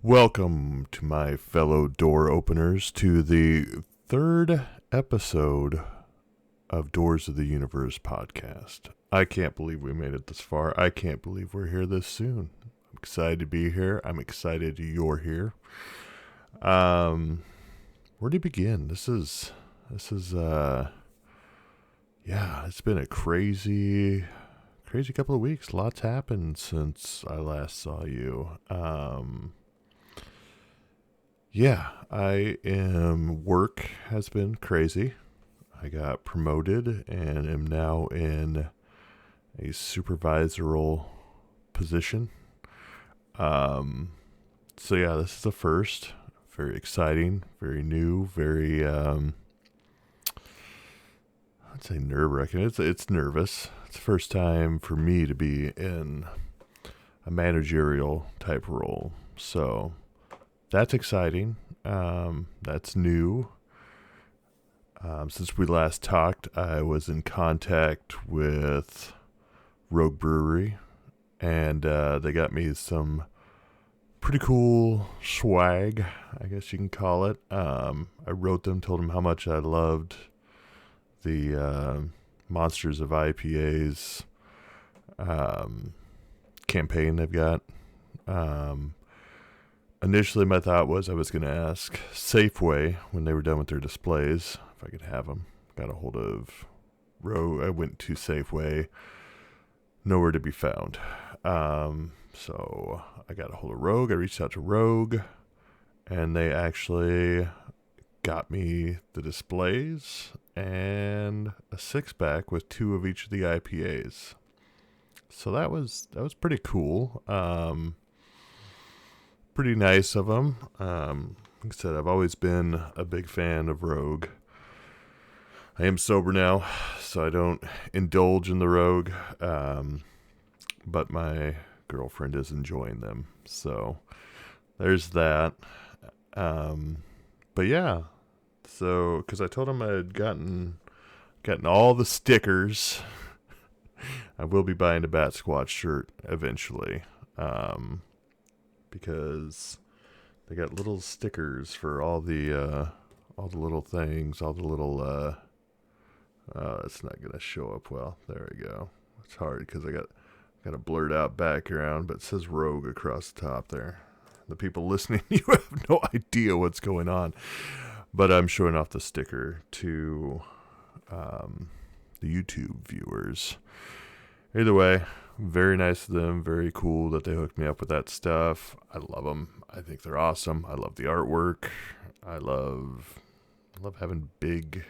Welcome to my fellow door openers to the third episode of Doors of the Universe podcast. I can't believe we made it this far. I can't believe we're here this soon. I'm excited to be here. I'm excited you're here. Where do you begin? This is it's been a crazy couple of weeks. Lots happened since I last saw you. Work has been crazy. I got promoted and am now in a supervisorial position. This is the first. Very exciting, very new, very, I'd say nerve-wracking. It's nervous. It's the first time for me to be in a managerial type role. So that's exciting. That's new. Since we last talked, I was in contact with Rogue Brewery, and they got me some pretty cool swag, I guess you can call it. I wrote them, told them how much I loved the Monsters of IPAs campaign they've got. Initially, my thought was I was going to ask Safeway when they were done with their displays if I could have them. Got a hold of Rogue. I went to Safeway. Nowhere to be found. So I got a hold of Rogue. I reached out to Rogue, and they actually got me the displays and a 6-pack with 2 of each of the IPAs. So that was pretty cool. Pretty nice of them. Like I said, I've always been a big fan of Rogue. I am sober now, so I don't indulge in the Rogue, but my girlfriend is enjoying them. So there's that. Because I told him I had gotten all the stickers. I will be buying a Bat Squatch shirt eventually. Because they got little stickers for all the little things, all the little, it's not going to show up well. There we go. It's hard because I got a blurred out background, but it says Rogue across the top there. The people listening, you have no idea what's going on. But I'm showing off the sticker to the YouTube viewers. Either way, very nice of them. Very cool that they hooked me up with that stuff. I love them. I think they're awesome. I love the artwork. I love having big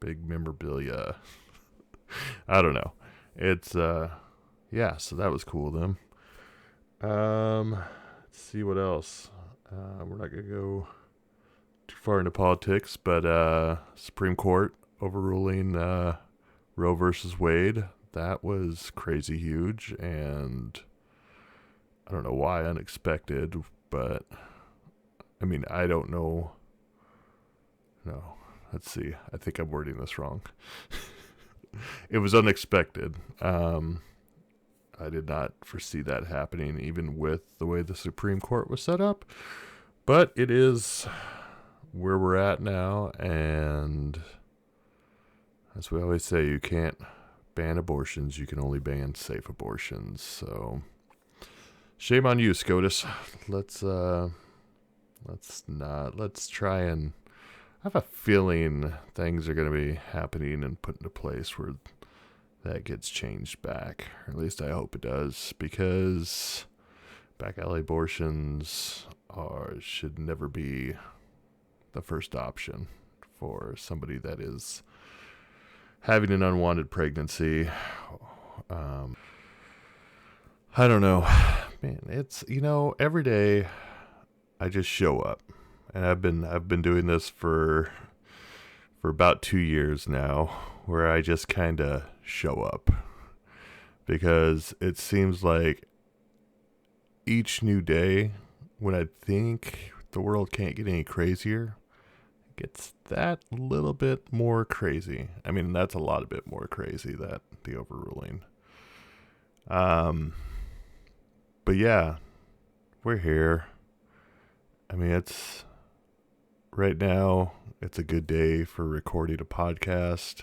memorabilia. I don't know. It's so that was cool of them. Let's see what else. We're not gonna go too far into politics, but Supreme Court overruling Roe versus Wade. That was crazy huge, and I don't know why unexpected, but I mean, I don't know. No, let's see. I think I'm wording this wrong. It was unexpected. I did not foresee that happening, even with the way the Supreme Court was set up, but it is where we're at now, and as we always say, you can't ban abortions, you can only ban safe abortions. So shame on you, SCOTUS. Let's try and I have a feeling things are going to be happening and put into place where that gets changed back, or at least I hope it does, because back alley abortions should never be the first option for somebody that is having an unwanted pregnancy. I don't know, man. It's, every day I just show up, and I've been doing this for about 2 years now, where I just kind of show up, because it seems like each new day, when I think the world can't get any crazier, gets that little bit more crazy. I mean, that's a lot of bit more crazy, that the overruling. But yeah, we're here. I mean, right now, it's a good day for recording a podcast.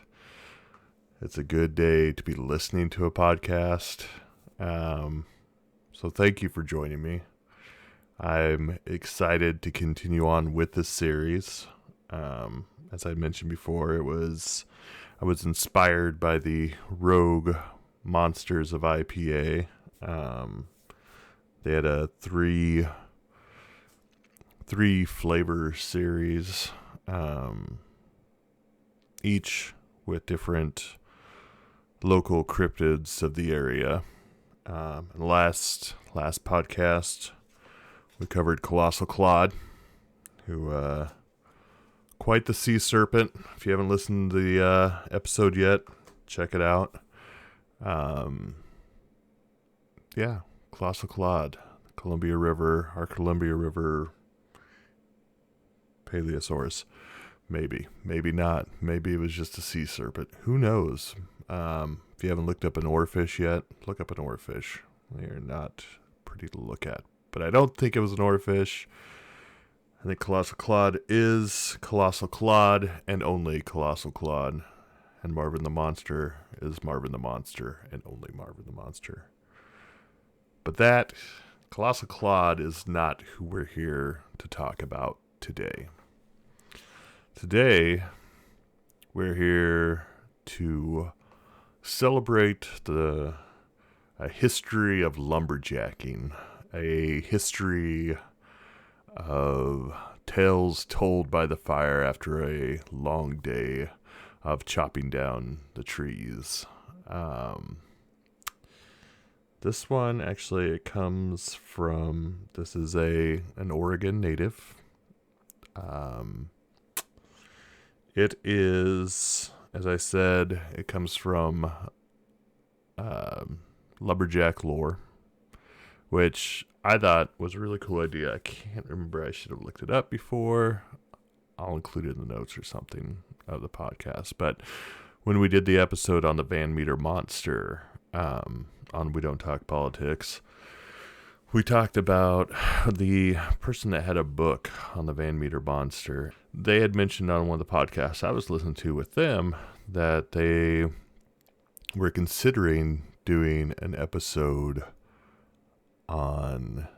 It's a good day to be listening to a podcast. So thank you for joining me. I'm excited to continue on with this series. As I mentioned before, I was inspired by the rogue monsters of IPA. They had a three flavor series, each with different local cryptids of the area. Last podcast, we covered Colossal Claude, who quite the sea serpent. If you haven't listened to the episode yet, check it out. Colossal Claude, Columbia River, our Columbia River Paleosaurus. Maybe not. Maybe it was just a sea serpent. Who knows? If you haven't looked up an oarfish yet, look up an oarfish. They are not pretty to look at. But I don't think it was an oarfish. I think Colossal Claude is Colossal Claude and only Colossal Claude. And Marvin the Monster is Marvin the Monster and only Marvin the Monster. But that Colossal Claude is not who we're here to talk about today. Today, we're here to celebrate a history of lumberjacking, a history of tales told by the fire after a long day of chopping down the trees. This one actually this is an Oregon native. It is, as I said, it comes from lumberjack lore, which I thought was a really cool idea. I can't remember. I should have looked it up before. I'll include it in the notes or something of the podcast. But when we did the episode on the Van Meter monster, on We Don't Talk Politics, we talked about the person that had a book on the Van Meter monster. They had mentioned on one of the podcasts I was listening to with them that they were considering doing an episode on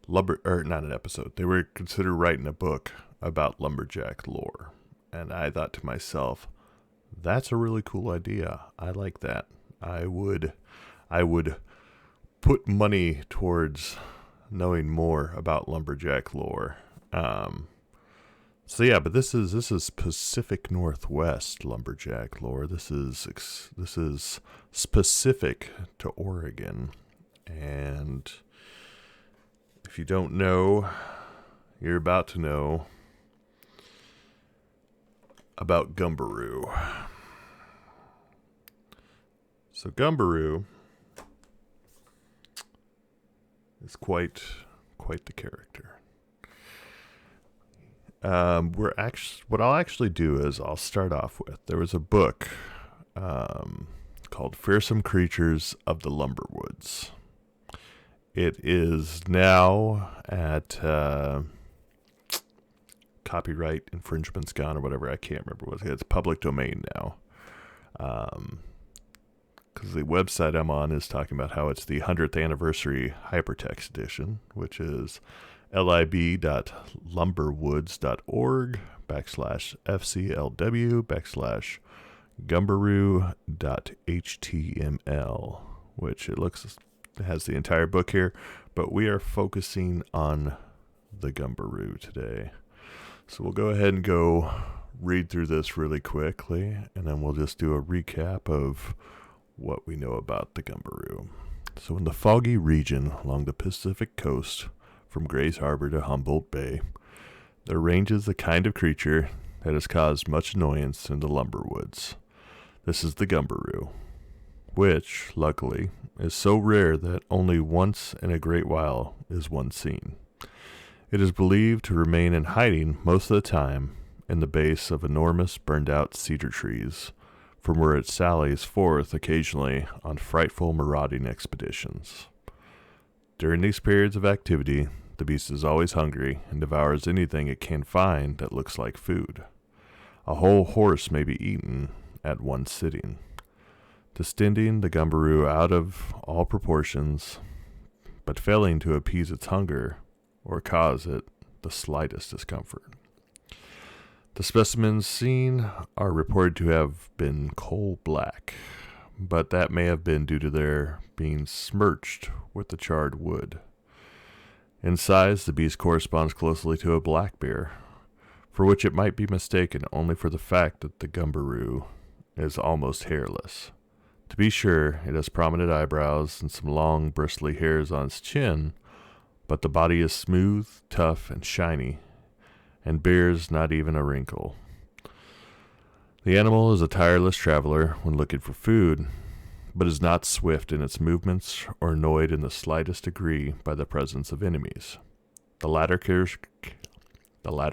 not an episode. They were considering writing a book about lumberjack lore. And I thought to myself, that's a really cool idea. I like that. I would put money towards knowing more about lumberjack lore. But this is Pacific Northwest lumberjack lore. This is specific to Oregon. And if you don't know, you're about to know about Gumberoo. So Gumberoo is quite the character. What I'll actually do is I'll start off with, there was a book called Fearsome Creatures of the Lumberwoods. It is now at copyright infringement's gone or whatever. I can't remember what it's public domain now. Because the website I'm on is talking about how it's the 100th anniversary hypertext edition, which is lib.lumberwoods.org/fclw/gumberoo.html, which it has the entire book here, but we are focusing on the Gumberoo today. So we'll go ahead and read through this really quickly, and then we'll just do a recap of what we know about the Gumberoo. So in the foggy region along the Pacific coast, from Grays Harbor to Humboldt Bay, there ranges a kind of creature that has caused much annoyance in the Lumberwoods. This is the Gumberoo, which, luckily, is so rare that only once in a great while is one seen. It is believed to remain in hiding most of the time in the base of enormous burned-out cedar trees, from where it sallies forth occasionally on frightful marauding expeditions. During these periods of activity, The beast is always hungry and devours anything it can find that looks like food. A whole horse may be eaten at one sitting, distending the Gumberoo out of all proportions, but failing to appease its hunger or cause it the slightest discomfort. The specimens seen are reported to have been coal black, but that may have been due to their being smirched with the charred wood. In size, the beast corresponds closely to a black bear, for which it might be mistaken only for the fact that the Gumberoo is almost hairless. To be sure, it has prominent eyebrows and some long, bristly hairs on its chin, but the body is smooth, tough, and shiny, and bears not even a wrinkle. The animal is a tireless traveler when looking for food, but is not swift in its movements or annoyed in the slightest degree by the presence of enemies. The latter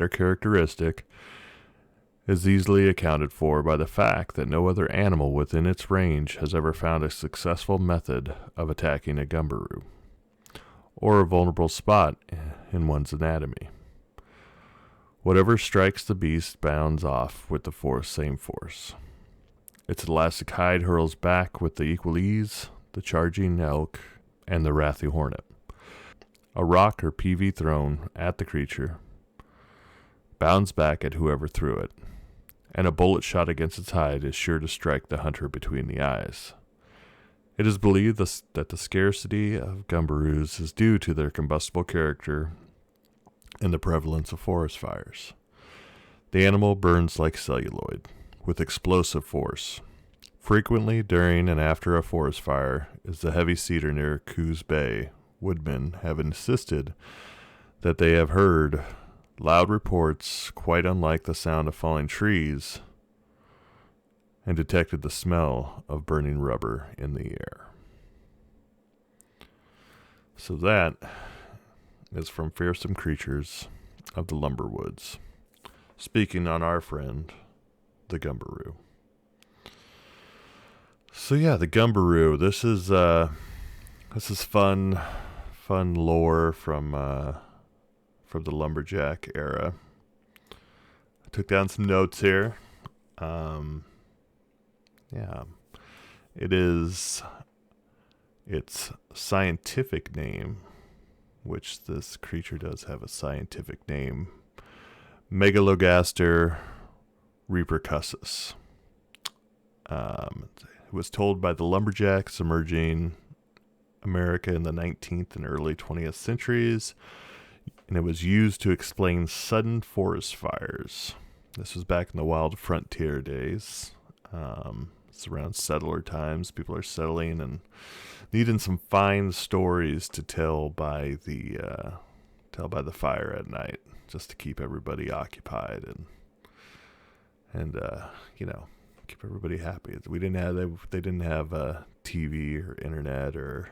characteristic is easily accounted for by the fact that no other animal within its range has ever found a successful method of attacking a Gumberoo, or a vulnerable spot in one's anatomy. Whatever strikes the beast bounds off with the same force. Its elastic hide hurls back with the equal ease the charging elk and the wrathy hornet. A rock or PV thrown at the creature bounds back at whoever threw it, and a bullet shot against its hide is sure to strike the hunter between the eyes. It is believed that the scarcity of Gumberoos is due to their combustible character and the prevalence of forest fires. The animal burns like celluloid, with explosive force. Frequently during and after a forest fire is the heavy cedar near Coos Bay. Woodmen have insisted that they have heard loud reports quite unlike the sound of falling trees and detected the smell of burning rubber in the air. So that is from Fearsome Creatures of the Lumberwoods, speaking on our friend, the Gumberoo. So yeah, the Gumberoo. This is fun lore from the Lumberjack era. I took down some notes here. Its scientific name, which this creature does have a scientific name, Megalogaster repercussus. It was told by the Lumberjacks emerging America in the 19th and early 20th centuries, and it was used to explain sudden forest fires. This was back in the wild frontier days. It's around settler times. People are settling and needing some fine stories to tell by the fire at night, just to keep everybody occupied and keep everybody happy. They didn't have TV or internet or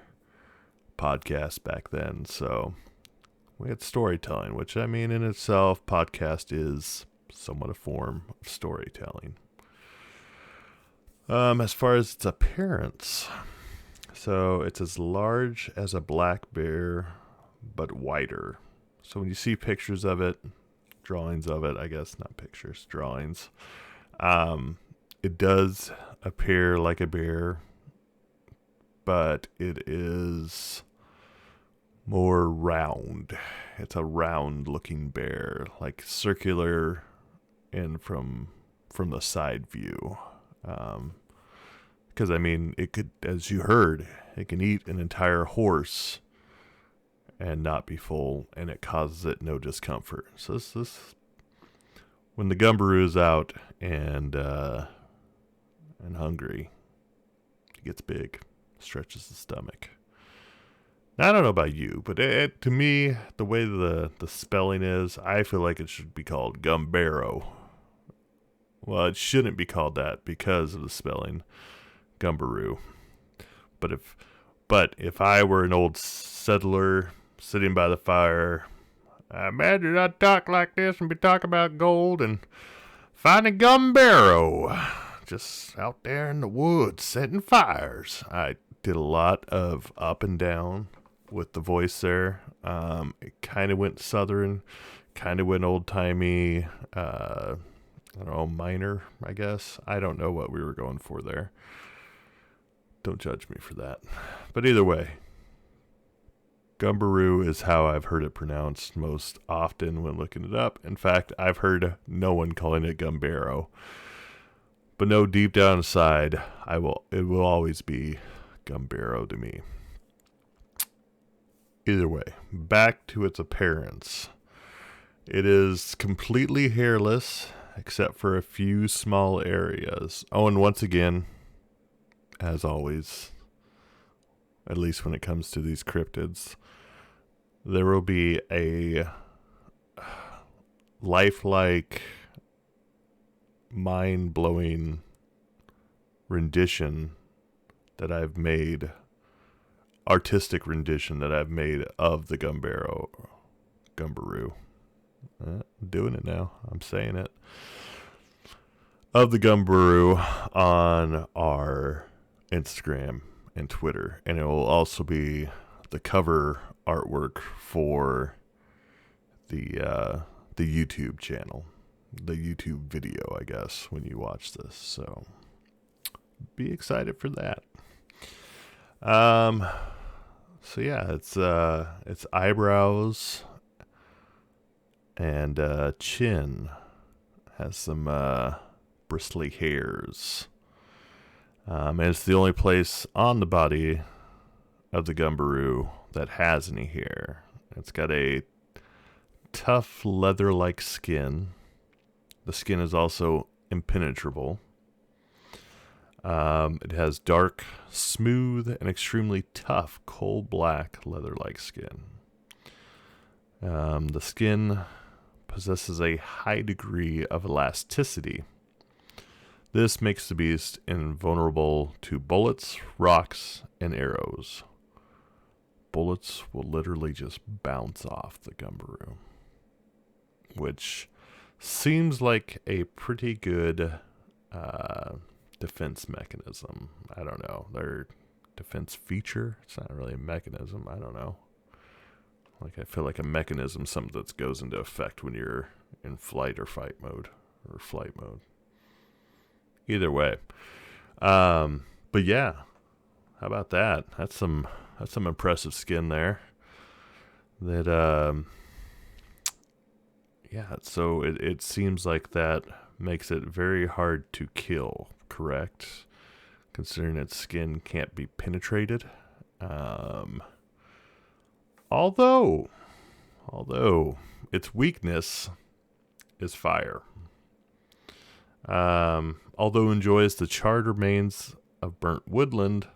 podcast back then, so we had storytelling, which I mean in itself, podcast is somewhat a form of storytelling. As far as its appearance, so it's as large as a black bear, but wider. So when you see pictures of it, drawings of it, I guess, not pictures, drawings, it does appear like a bear, but it is more round. It's a round-looking bear, like circular and from the side view. Because, I mean, it could, as you heard, it can eat an entire horse and not be full, and it causes it no discomfort. So this when the Gumberoo is out and hungry, it gets big, stretches the stomach. Now, I don't know about you, but to me, the way the spelling is, I feel like it should be called Gumberoo. Well, it shouldn't be called that because of the spelling, Gumberoo. But if I were an old settler sitting by the fire, I imagine I'd talk like this and be talking about gold and finding Gumberoo, just out there in the woods setting fires. I did a lot of up and down with the voice there. It kind of went southern, kind of went old timey. I don't know, minor, I guess. I don't know what we were going for there. Don't judge me for that. But either way, Gumberoo is how I've heard it pronounced most often when looking it up. In fact, I've heard no one calling it Gumberoo. But no, deep down inside, it will always be Gumberoo to me. Either way, back to its appearance. It is completely hairless, except for a few small areas. Oh, and once again, as always, at least when it comes to these cryptids, there will be a lifelike, mind-blowing rendition that I've made, artistic rendition that I've made of the Gumberoo. I'm doing it now. I'm saying it. Of the Gumberoo on our Instagram and Twitter. And it will also be the cover artwork for the YouTube channel. The YouTube video, I guess, when you watch this. So be excited for that. So yeah, it's eyebrows and chin, has some bristly hairs. And it's the only place on the body of the Gumberoo that has any hair. It's got a tough leather-like skin. The skin is also impenetrable. It has dark, smooth, and extremely tough, coal black leather-like skin. The skin possesses a high degree of elasticity. This makes the beast invulnerable to bullets, rocks, and arrows. Bullets will literally just bounce off the Gumberoo, which seems like a pretty good defense mechanism. I don't know. Their defense feature? It's not really a mechanism. I don't know. Like, I feel like a mechanism, something that goes into effect when you're in flight or fight mode, or flight mode. Either way. But yeah, how about that? That's some impressive skin there. That yeah, so it seems like that makes it very hard to kill, correct? Considering its skin can't be penetrated. Although its weakness is fire. Although enjoys the charred remains of burnt woodland,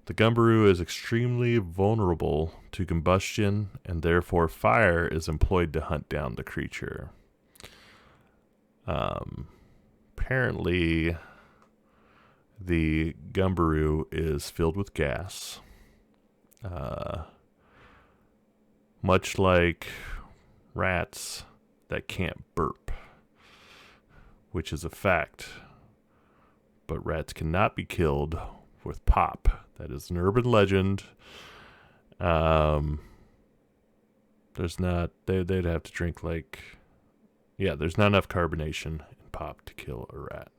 the Gumberoo is extremely vulnerable to combustion, and therefore fire is employed to hunt down the creature. Apparently, the Gumberoo is filled with gas. Much like rats that can't burp, which is a fact. But rats cannot be killed with pop. That is an urban legend. There's not, they'd have to drink there's not enough carbonation in pop to kill a rat.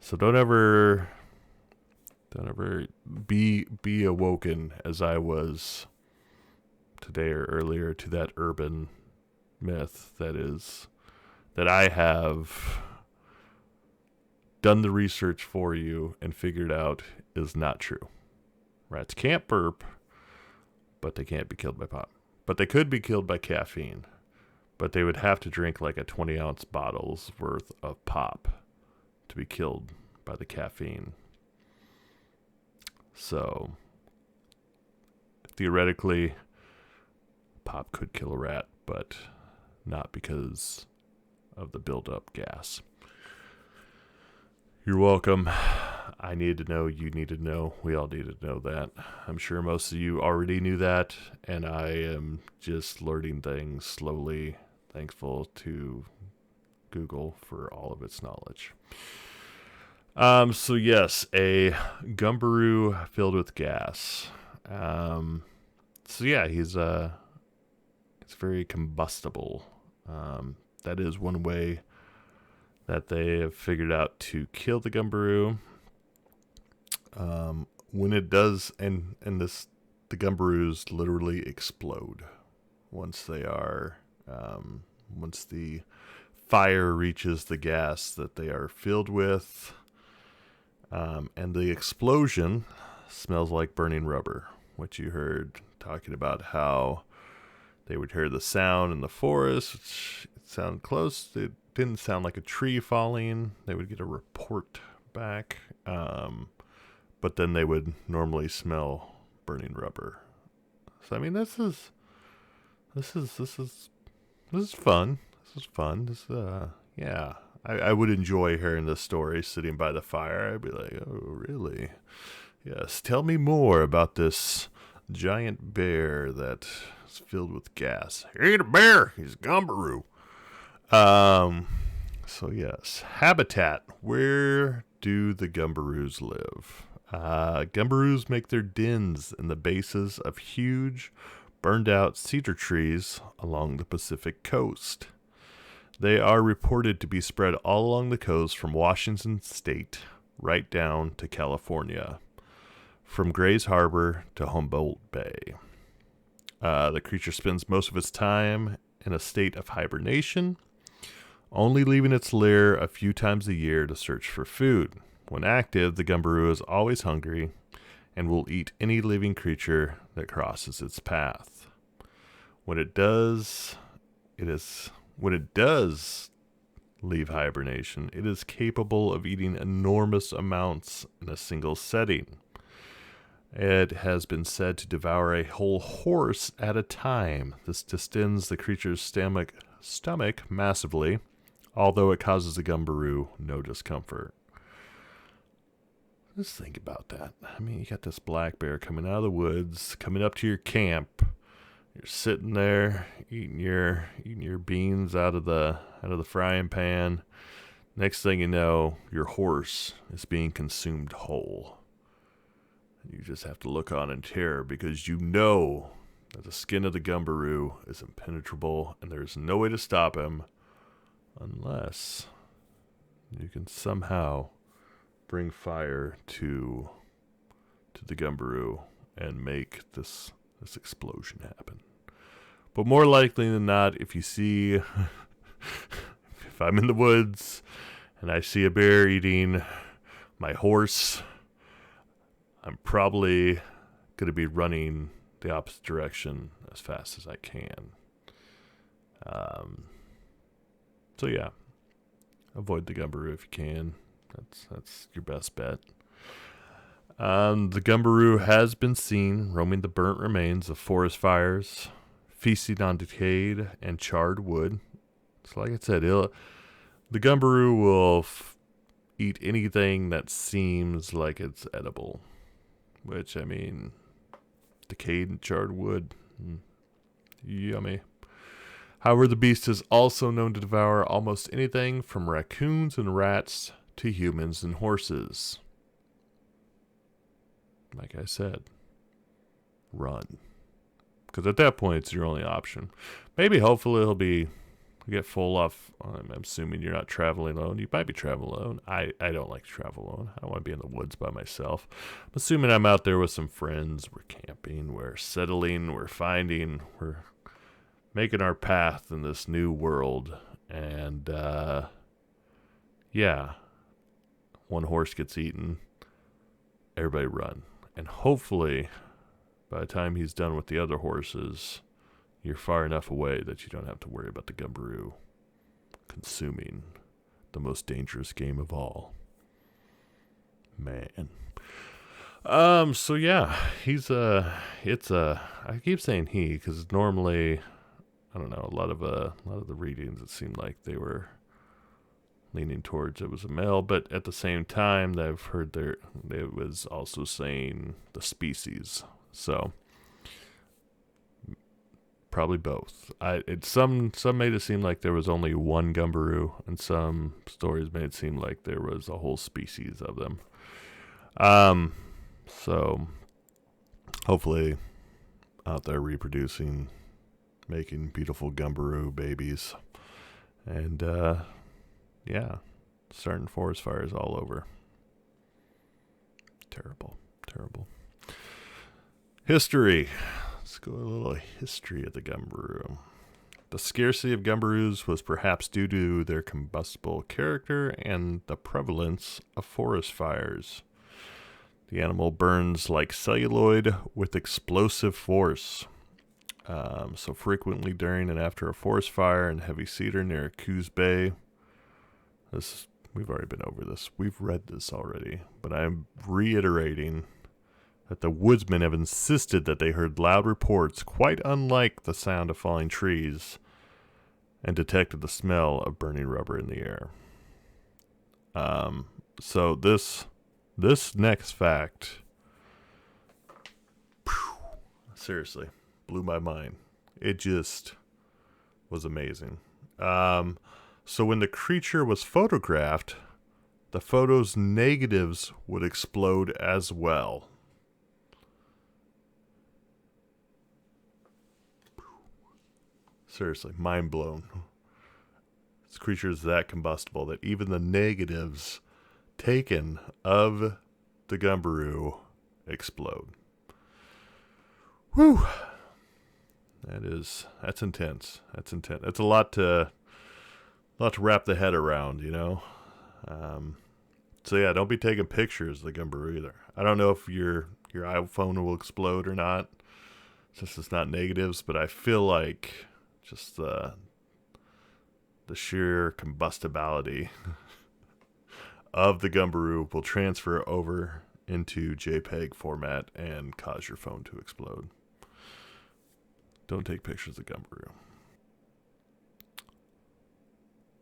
So don't ever be awoken as I was today or earlier to that urban myth that I have done the research for you and figured out is not true. Rats can't burp, but they can't be killed by pop. But they could be killed by caffeine, but they would have to drink like a 20-ounce bottle's worth of pop to be killed by the caffeine. So theoretically, pop could kill a rat, but not because of the buildup gas. You're welcome. I need to know, you need to know, we all need to know that. I'm sure most of you already knew that, and I am just learning things slowly, thankful to Google for all of its knowledge. So yes, a Gumberoo filled with gas. So yeah, it's very combustible. That is one way that they have figured out to kill the Gumberoo. When it does, the Gumberoos literally explode once once the fire reaches the gas that they are filled with, and the explosion smells like burning rubber, which you heard talking about how they would hear the sound in the forest, which sounded close. It didn't sound like a tree falling. They would get a report back, but then they would normally smell burning rubber. So I mean, this is fun. This is fun. Yeah. I would enjoy hearing this story sitting by the fire. I'd be like, oh, really? Yes, tell me more about this giant bear that is filled with gas. He ain't a bear. He's a Gumberoo. So yes, habitat. Where do the Gumberoos live? Gumberoos make their dens in the bases of huge, burned-out cedar trees along the Pacific coast. They are reported to be spread all along the coast from Washington State right down to California, from Grays Harbor to Humboldt Bay. The creature spends most of its time in a state of hibernation, only leaving its lair a few times a year to search for food. When active, the Gumberoo is always hungry and will eat any living creature that crosses its path. When it does leave hibernation, it is capable of eating enormous amounts in a single setting. It has been said to devour a whole horse at a time. This distends the creature's stomach massively, although it causes the Gumberoo no discomfort. Just think about that. I mean, you got this black bear coming out of the woods, coming up to your camp. You're sitting there eating your beans out of the frying pan. Next thing you know, your horse is being consumed whole. You just have to look on in terror because you know that the skin of the Gumberoo is impenetrable and there's no way to stop him unless you can somehow bring fire to the Gumberoo and make this explosion happen. But more likely than not, if I'm in the woods and I see a bear eating my horse, I'm probably going to be running the opposite direction as fast as I can. So yeah, avoid the Gumberoo if you can. That's your best bet. The Gumberoo has been seen roaming the burnt remains of forest fires, feasting on decayed and charred wood. So like I said, the Gumberoo will eat anything that seems like it's edible. Which, I mean, decayed and charred wood. Yummy. However, the beast is also known to devour almost anything from raccoons and rats to humans and horses. Like I said, run. Because at that point, it's your only option. Maybe, hopefully, it'll get full off. I'm assuming you're not traveling alone. You might be traveling alone. I don't like to travel alone. I don't want to be in the woods by myself. I'm assuming I'm out there with some friends. We're camping. We're settling. We're making our path in this new world. And, yeah. One horse gets eaten. Everybody run. And hopefully, by the time he's done with the other horses, you're far enough away that you don't have to worry about the Gumberoo consuming the most dangerous game of all. Man. So yeah, I keep saying he, because normally, I don't know, a lot of the readings, it seemed like they were leaning towards it was a male, but at the same time, I've heard it was also saying the species. So probably both. Some made it seem like there was only one Gumberoo, and some stories made it seem like there was a whole species of them. So hopefully out there reproducing, making beautiful Gumberoo babies. And, yeah, starting forest fires all over. Terrible, terrible. History. Let's go a little history of the Gumberoo. The scarcity of Gumberoos was perhaps due to their combustible character and the prevalence of forest fires. The animal burns like celluloid with explosive force. So frequently during and after a forest fire in heavy cedar near Coos Bay. We've already been over this. We've read this already. But I'm reiterating that the woodsmen have insisted that they heard loud reports quite unlike the sound of falling trees and detected the smell of burning rubber in the air. So this next fact, seriously, blew my mind. It just was amazing. So when the creature was photographed, the photo's negatives would explode as well. Seriously, mind blown. This creature is that combustible that even the negatives taken of the Gumberoo explode. Whew. That's intense. That's intense. It's a lot to wrap the head around, you know. So yeah, don't be taking pictures of the Gumberoo either. I don't know if your iPhone will explode or not, since it's not negatives, but I feel like just the sheer combustibility of the Gumberoo will transfer over into JPEG format and cause your phone to explode. Don't take pictures of Gumberoo.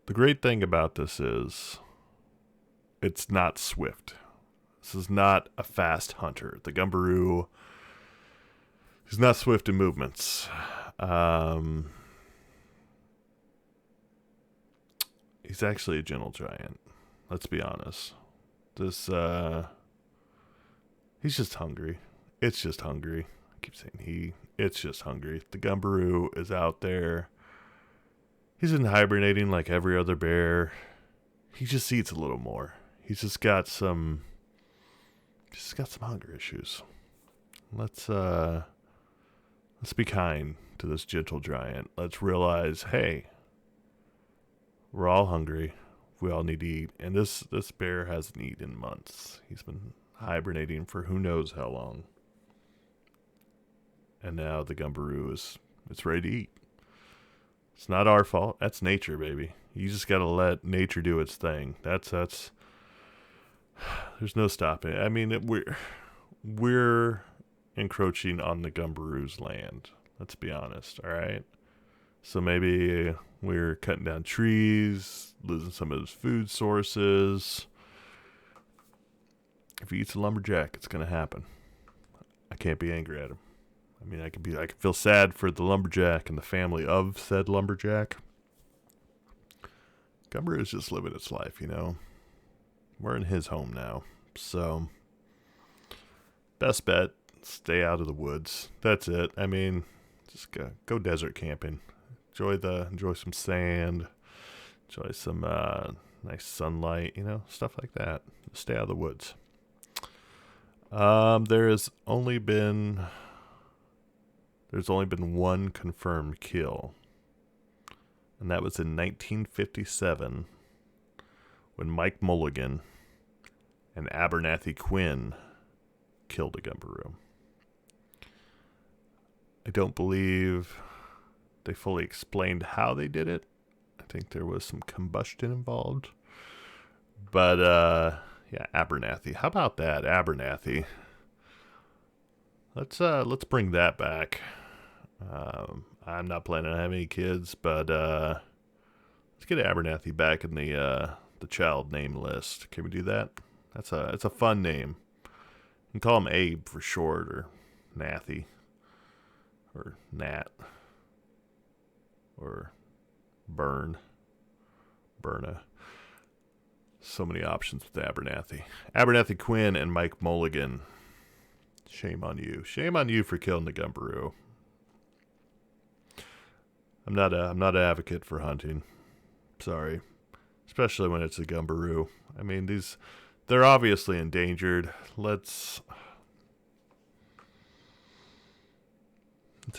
The great thing about this is it's not swift. This is not a fast hunter. The Gumberoo is not swift in movements. He's actually a gentle giant. Let's be honest. He's just hungry. It's just hungry. I keep saying it's just hungry. The Gumberoo is out there. He's been hibernating like every other bear. He just eats a little more. He's just got some hunger issues. Let's be kind to this gentle giant. Let's realize, hey, we're all hungry. We all need to eat. And this bear hasn't eaten in months. He's been hibernating for who knows how long. And now the Gumberoo it's ready to eat. It's not our fault. That's nature, baby. You just got to let nature do its thing. That's there's no stopping it. I mean, we're encroaching on the Gumberoo's land. Let's be honest, all right? So maybe we're cutting down trees, losing some of his food sources. If he eats a lumberjack, it's going to happen. I can't be angry at him. I mean, I can feel sad for the lumberjack and the family of said lumberjack. Gumberoo is just living its life, you know. We're in his home now. So, best bet, stay out of the woods. That's it. I mean, just go desert camping. Enjoy some sand. Enjoy some nice sunlight, you know, stuff like that. Stay out of the woods. There's only been one confirmed kill, and that was in 1957 when Mike Mulligan and Abernathy Quinn killed a Gumberoo. I don't believe they fully explained how they did it. I think there was some combustion involved. But, yeah, Abernathy. How about that, Abernathy? Let's bring that back. I'm not planning on having any kids, but let's get Abernathy back in the child name list. Can we do that? It's a fun name. You can call him Abe for short, or Nathy, or Nat, or Berna. So many options with Abernathy. Abernathy Quinn and Mike Mulligan. Shame on you. Shame on you for killing the Gumberoo. I'm not an advocate for hunting. Sorry. Especially when it's a Gumberoo. I mean, they're obviously endangered. It's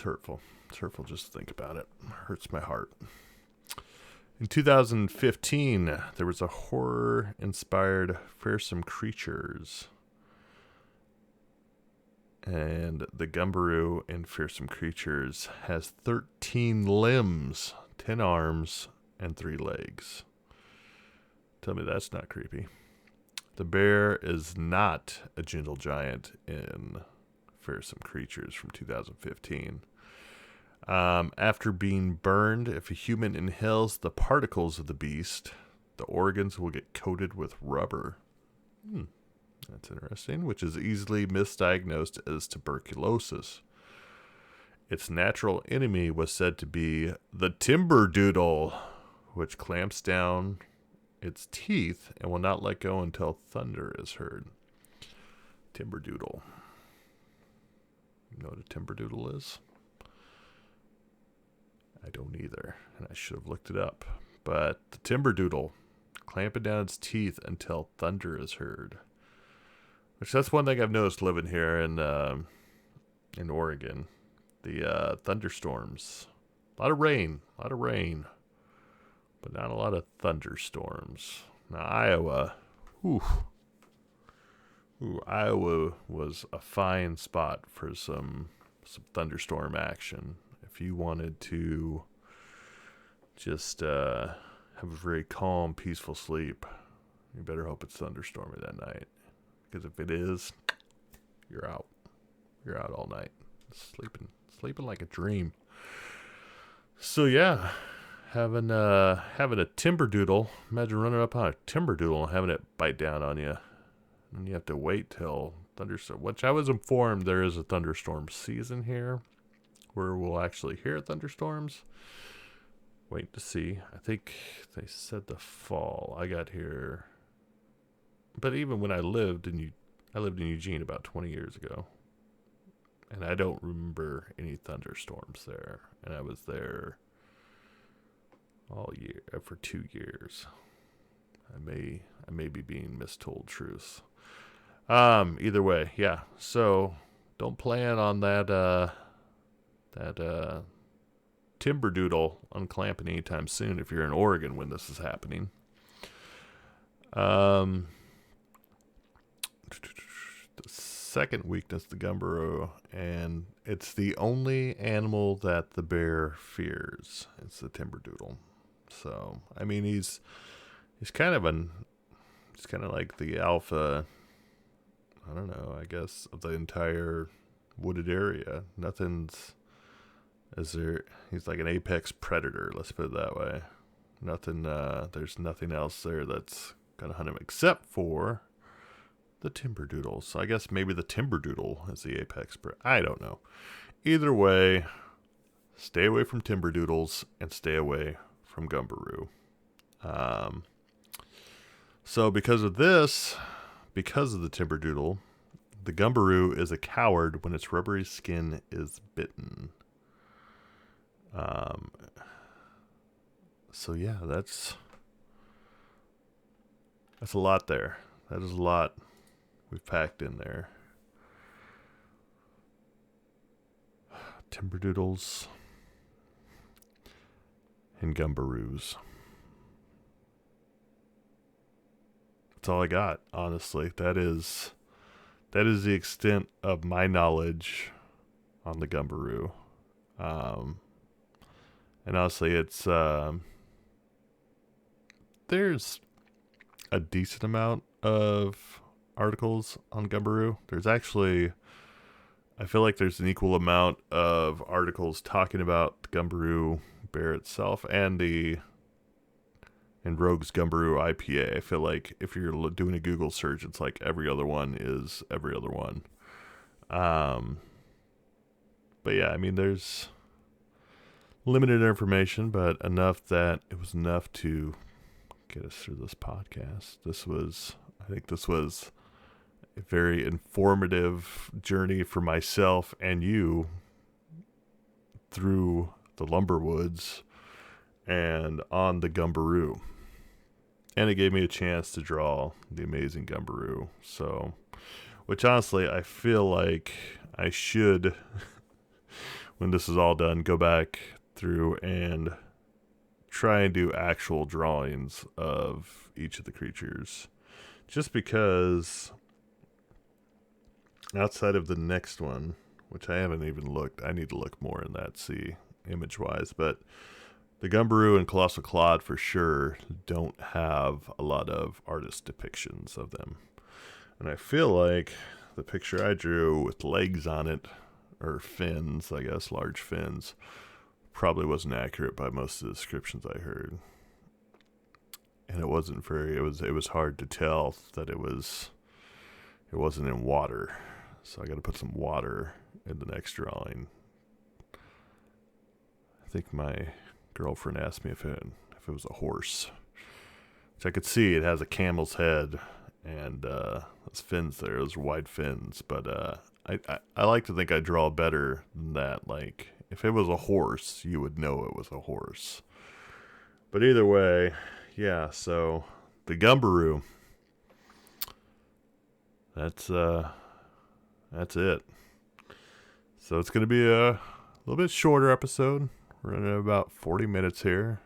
hurtful. It's hurtful just to think about it. It hurts my heart. In 2015, there was a horror-inspired Fearsome Creatures. And the Gumberoo in Fearsome Creatures has 13 limbs, 10 arms, and 3 legs. Tell me that's not creepy. The bear is not a gentle giant in Fearsome Creatures from 2015. After being burned, if a human inhales the particles of the beast, the organs will get coated with rubber. That's interesting, which is easily misdiagnosed as tuberculosis. Its natural enemy was said to be the Timberdoodle, which clamps down its teeth and will not let go until thunder is heard. Timberdoodle. You know what a Timberdoodle is? I don't either, and I should have looked it up. But the Timberdoodle, clamping down its teeth until thunder is heard. Which that's one thing I've noticed living here in Oregon. The thunderstorms. A lot of rain, but not a lot of thunderstorms. Now Iowa, Iowa was a fine spot for some thunderstorm action. If you wanted to just have a very calm, peaceful sleep, you better hope it's thunderstormy that night. Because if it is, you're out. You're out all night. Sleeping like a dream. So yeah, having a Timberdoodle. Imagine running up on a Timberdoodle and having it bite down on you. And you have to wait till thunderstorm. Which I was informed there is a thunderstorm season here, where we'll actually hear thunderstorms. Wait to see. I think they said the fall. I got here. But even when I lived in Eugene about 20 years ago, and I don't remember any thunderstorms there, and I was there all year for 2 years. I may be being mistold truths. Either way, yeah. So don't plan on that Timberdoodle unclamping anytime soon if you're in Oregon when this is happening. The second weakness, the Gumberoo, and it's the only animal that the bear fears. It's the Timberdoodle. So, I mean, he's kind of like the alpha, I don't know, I guess, of the entire wooded area. He's like an apex predator, let's put it that way. There's nothing else there that's gonna hunt him except for the Timberdoodle. So I guess maybe the Timberdoodle is the apex predator. I don't know. Either way, stay away from Timberdoodles and stay away from Gumberoo. So because of the Timberdoodle, the Gumberoo is a coward when its rubbery skin is bitten. So yeah, that's a lot there. That is a lot we've packed in there. Timberdoodles and Gumberoos. That's all I got, honestly. That is the extent of my knowledge on the Gumberoo. And honestly, it's there's a decent amount of articles on Gumberoo. There's actually, I feel like there's an equal amount of articles talking about the Gumberoo bear itself and Rogue's Gumberoo IPA. I feel like if you're doing a Google search, it's like every other one is every other one. But yeah, I mean, there's limited information, but enough that it was enough to get us through this podcast. I think this was a very informative journey for myself and you through the Lumberwoods and on the Gumberoo. And it gave me a chance to draw the amazing Gumberoo. So, which honestly, I feel like I should, when this is all done, go back through and try and do actual drawings of each of the creatures. Just because outside of the next one, which I haven't even looked, I need to look more in that, see image-wise, but the Gumberoo and Colossal Clod for sure don't have a lot of artist depictions of them. And I feel like the picture I drew with legs on it, or fins, I guess, large fins, probably wasn't accurate by most of the descriptions I heard. And it wasn't very, it was hard to tell that it wasn't in water. So I got to put some water in the next drawing. I think my girlfriend asked me if it was a horse, which I could see it has a camel's head and those fins there, those wide fins. But I like to think I draw better than that. Like if it was a horse, you would know it was a horse. But either way, yeah. So the Gumberoo. That's it. So it's going to be a little bit shorter episode. We're running about 40 minutes here.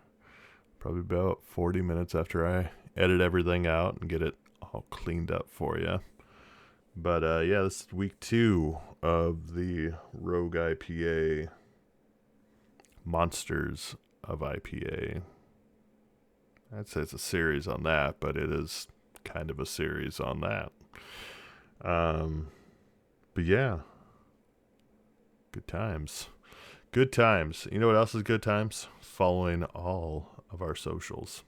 Probably about 40 minutes after I edit everything out and get it all cleaned up for you. But yeah, this is week 2 of the Rogue IPA Monsters of IPA. I'd say it's a series on that, but it is kind of a series on that. But yeah, good times. Good times. You know what else is good times? Following all of our socials.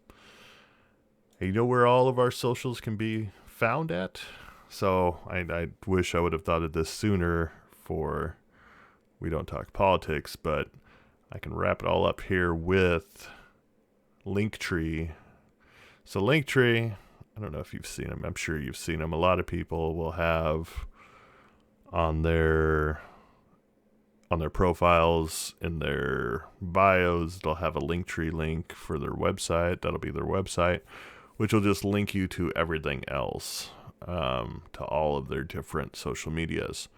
And you know where all of our socials can be found at? So I wish I would have thought of this sooner for We Don't Talk Politics, but I can wrap it all up here with Linktree. So Linktree, I don't know if you've seen them. I'm sure you've seen them. A lot of people will have on their profiles, in their bios, they'll have a Linktree link for their website. That'll be their website, which will just link you to everything else, to all of their different social medias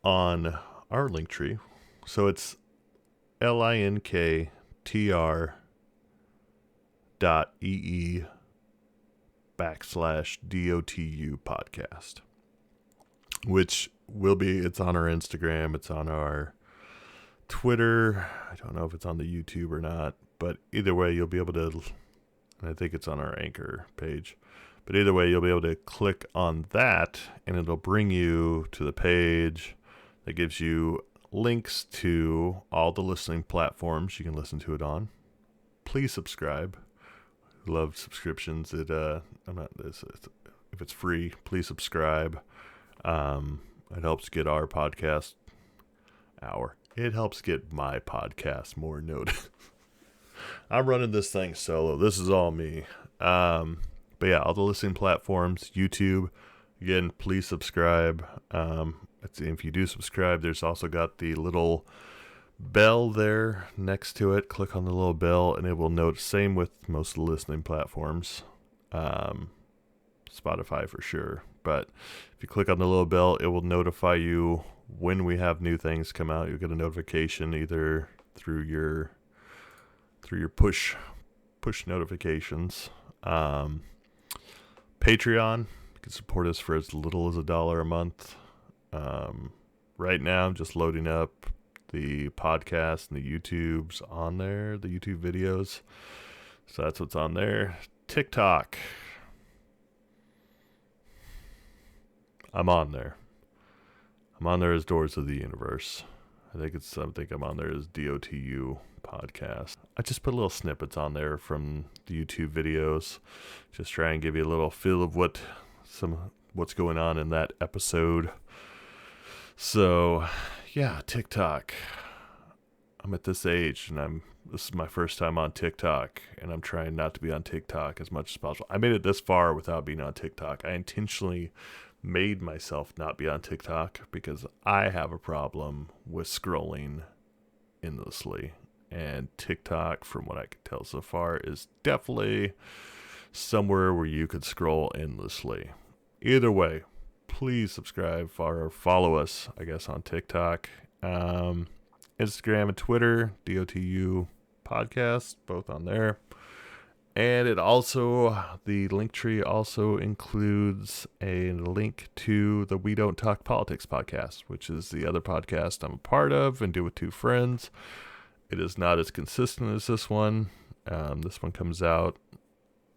on our Linktree. So it's linktr.ee/DOTU podcast, which will be, it's on our Instagram, it's on our Twitter. I don't know if it's on the YouTube or not, but either way, you'll be able to, and I think it's on our Anchor page, but either way, you'll be able to click on that and it'll bring you to the page that gives you links to all the listening platforms you can listen to it on. Please subscribe. Love subscriptions. If it's free, please subscribe. It helps get our podcast, it helps get my podcast more noticed. I'm running this thing solo. This is all me. But yeah, all the listening platforms, YouTube, again, please subscribe. If you do subscribe, there's also got the little bell there next to it. Click on the little bell and it will note, same with most of the listening platforms. Spotify for sure. But if you click on the little bell, it will notify you when we have new things come out. You'll get a notification either through your push notifications. Patreon, you can support us for as little as $1 a month. Right now, I'm just loading up the podcast and the YouTubes on there, the YouTube videos. So that's what's on there. TikTok. I'm on there. I'm on there as Doors of the Universe. I think I'm on there as DOTU podcast. I just put little snippets on there from the YouTube videos. Just try and give you a little feel of what's going on in that episode. So, yeah, TikTok. I'm at this age and this is my first time on TikTok, and I'm trying not to be on TikTok as much as possible. I made it this far without being on TikTok. I intentionally made myself not be on TikTok because I have a problem with scrolling endlessly. And TikTok, from what I can tell so far, is definitely somewhere where you could scroll endlessly. Either way, please subscribe or follow us, I guess, on TikTok, Instagram and Twitter, DOTU podcast, both on there. And it also, the link tree also includes a link to the We Don't Talk Politics podcast, which is the other podcast I'm a part of and do with two friends. It is not as consistent as this one. This one comes out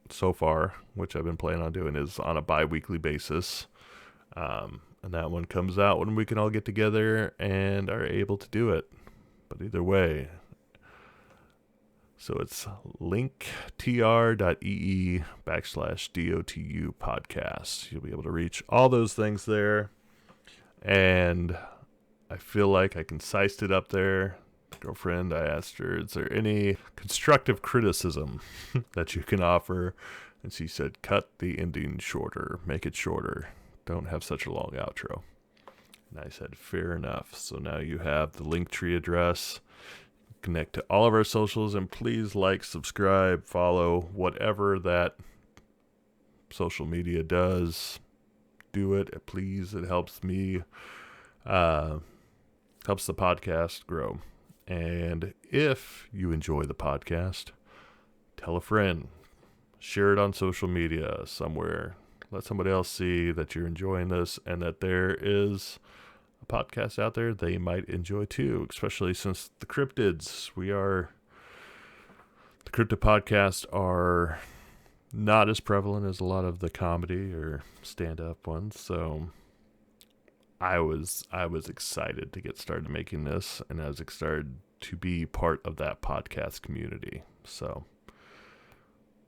so far, which I've been planning on doing, is on a bi-weekly basis. And that one comes out when we can all get together and are able to do it. But either way, so it's linktr.ee/DOTU podcast. You'll be able to reach all those things there. And I feel like I concised it up there. Girlfriend, I asked her, is there any constructive criticism that you can offer? And she said, cut the ending shorter, make it shorter. Don't have such a long outro. And I said, fair enough. So now you have the Linktree address. Connect to all of our socials, and please like, subscribe, follow, whatever that social media does. Do it, please. It helps me, helps the podcast grow. And if you enjoy the podcast, tell a friend, share it on social media somewhere. Let somebody else see that you're enjoying this and that there is a podcast out there they might enjoy too, especially since the cryptids, the cryptid podcasts are not as prevalent as a lot of the comedy or stand-up ones. So I was excited to get started making this, and I was excited to be part of that podcast community. So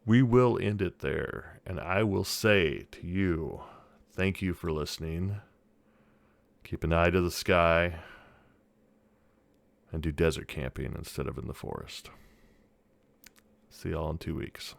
we will end it there, and I will say to you, thank you for listening. Keep an eye to the sky, and do desert camping instead of in the forest. See y'all in 2 weeks.